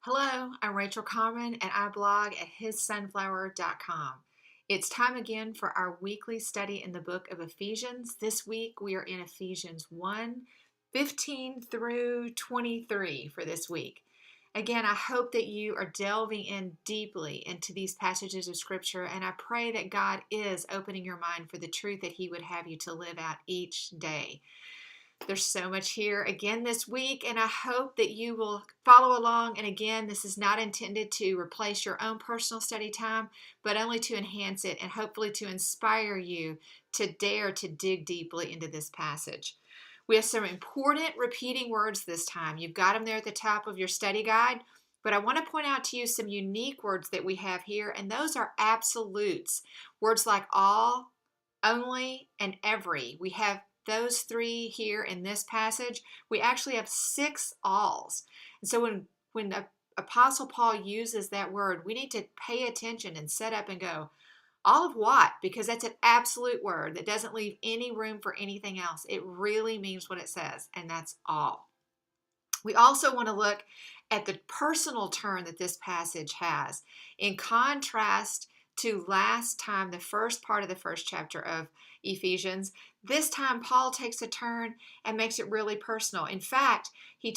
Hello, I'm Rachel Carmen, and I blog at hissunflower.com. It's time again for our weekly study in the book of Ephesians. This week we are in Ephesians 1:15 through 23 for this week. Again, I hope that you are delving in deeply into these passages of Scripture, and I pray that God is opening your mind for the truth that He would have you to live out each day. There's so much here again this week, and I hope that you will follow along. And again, this is not intended to replace your own personal study time, but only to enhance it and hopefully to inspire you to dare to dig deeply into this passage. We have some important repeating words this time. You've got them there at the top of your study guide, but I want to point out to you some unique words that we have here, and those are absolutes. Words like all, only, and every. We have those three here in this passage. We actually have 6 alls. And so when the Apostle Paul uses that word, we need to pay attention and set up and go, all of what? Because that's an absolute word that doesn't leave any room for anything else. It really means what it says, and that's all. We also want to look at the personal turn that this passage has. In contrast to last time, the first part of the first chapter of Ephesians, this time Paul takes a turn and makes it really personal. In fact, he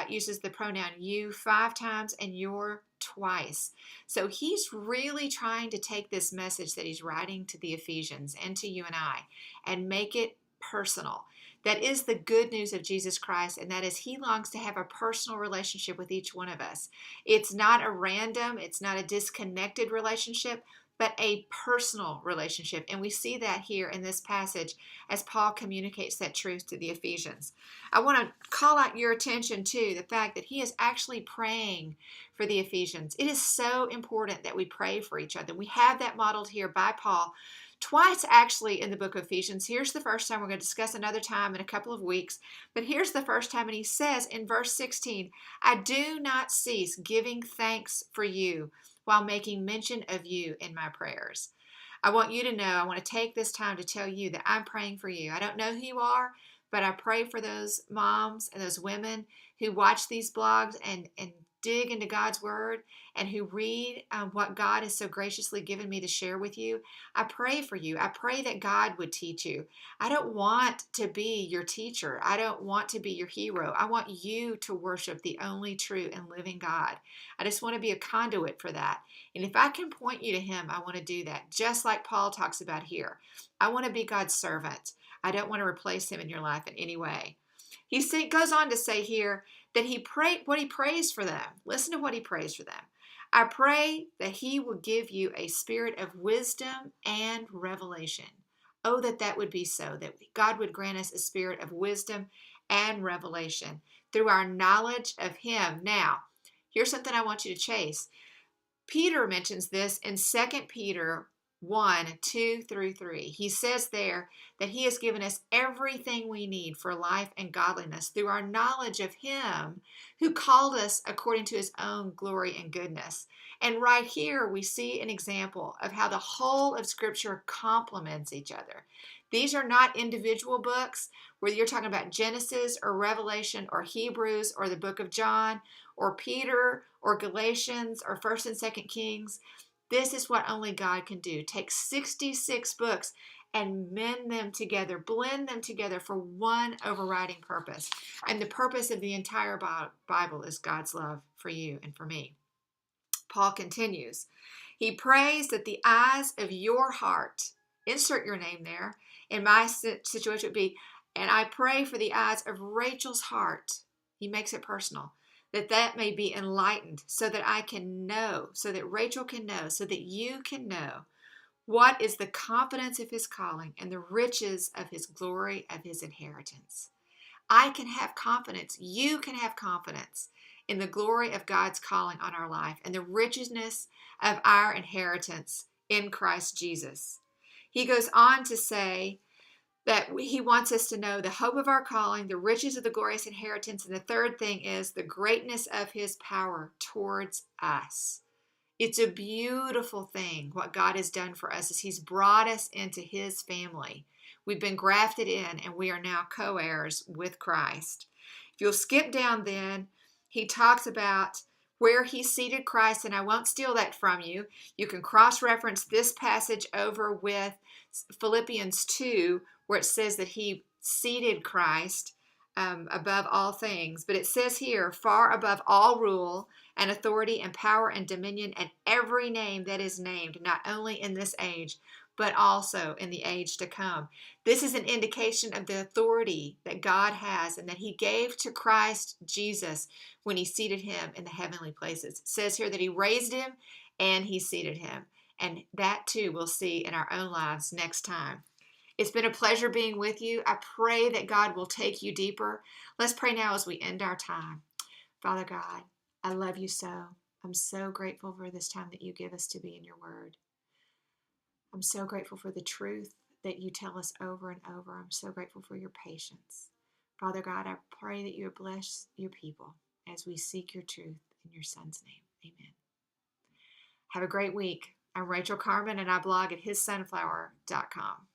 uses the pronoun you 5 times and your twice. So he's really trying to take this message that he's writing to the Ephesians and to you and I and make it personal. That is the good news of Jesus Christ, and that is He longs to have a personal relationship with each one of us. It's not a random, it's not a disconnected relationship, but a personal relationship. And we see that here in this passage as Paul communicates that truth to the Ephesians. I want to call out your attention to the fact that he is actually praying for the Ephesians. It is so important that we pray for each other. We have that modeled here by Paul twice actually in the book of Ephesians. Here's the first time. We're going to discuss another time in a couple of weeks. But here's the first time, and he says in verse 16, I do not cease giving thanks for you while making mention of you in my prayers. I want you to know, I want to take this time to tell you that I'm praying for you. I don't know who you are, but I pray for those moms and those women who watch these blogs and dig into God's word and who read what God has so graciously given me to share with you. I pray for you. I pray that God would teach you. I don't want to be your teacher. I don't want to be your hero. I want you to worship the only true and living God. I just want to be a conduit for that. And if I can point you to Him, I want to do that, just like Paul talks about here. I want to be God's servant. I don't want to replace Him in your life in any way. He goes on to say here that he prays for them. Listen to what he prays for them. I pray that He will give you a spirit of wisdom and revelation. Oh, that would be so, that God would grant us a spirit of wisdom and revelation through our knowledge of Him. Now, here's something I want you to chase. Peter mentions this in 2 Peter 1:2-3. He says there that He has given us everything we need for life and godliness through our knowledge of Him who called us according to His own glory and goodness. And right here we see an example of how the whole of Scripture complements each other. These are not individual books, whether you're talking about Genesis or Revelation or Hebrews or the book of John or Peter or Galatians or 1st and 2nd Kings. This is what only God can do. Take 66 books and mend them together, blend them together for one overriding purpose. And the purpose of the entire Bible is God's love for you and for me. Paul continues. He prays that the eyes of your heart, insert your name there. In my situation it would be, and I pray for the eyes of Rachel's heart. He makes it personal. That may be enlightened so that I can know, so that Rachel can know, so that you can know what is the confidence of His calling and the riches of His glory, of His inheritance. I can have confidence. You can have confidence in the glory of God's calling on our life and the richness of our inheritance in Christ Jesus. He goes on to say that He wants us to know the hope of our calling, the riches of the glorious inheritance, and the third thing is the greatness of His power towards us. It's a beautiful thing what God has done for us as He's brought us into His family. We've been grafted in and we are now co-heirs with Christ. If you'll skip down then, he talks about where he seated Christ, and I won't steal that from you. You can cross-reference this passage over with Philippians 2, where it says that he seated Christ above all things. But it says here, far above all rule and authority and power and dominion and every name that is named, not only in this age, but also in the age to come. This is an indication of the authority that God has and that he gave to Christ Jesus when he seated him in the heavenly places. It says here that he raised him and he seated him. And that too we'll see in our own lives next time. It's been a pleasure being with you. I pray that God will take you deeper. Let's pray now as we end our time. Father God, I love you so. I'm so grateful for this time that you give us to be in your word. I'm so grateful for the truth that you tell us over and over. I'm so grateful for your patience. Father God, I pray that you bless your people as we seek your truth in your son's name. Amen. Have a great week. I'm Rachel Carmen, and I blog at hissunflower.com.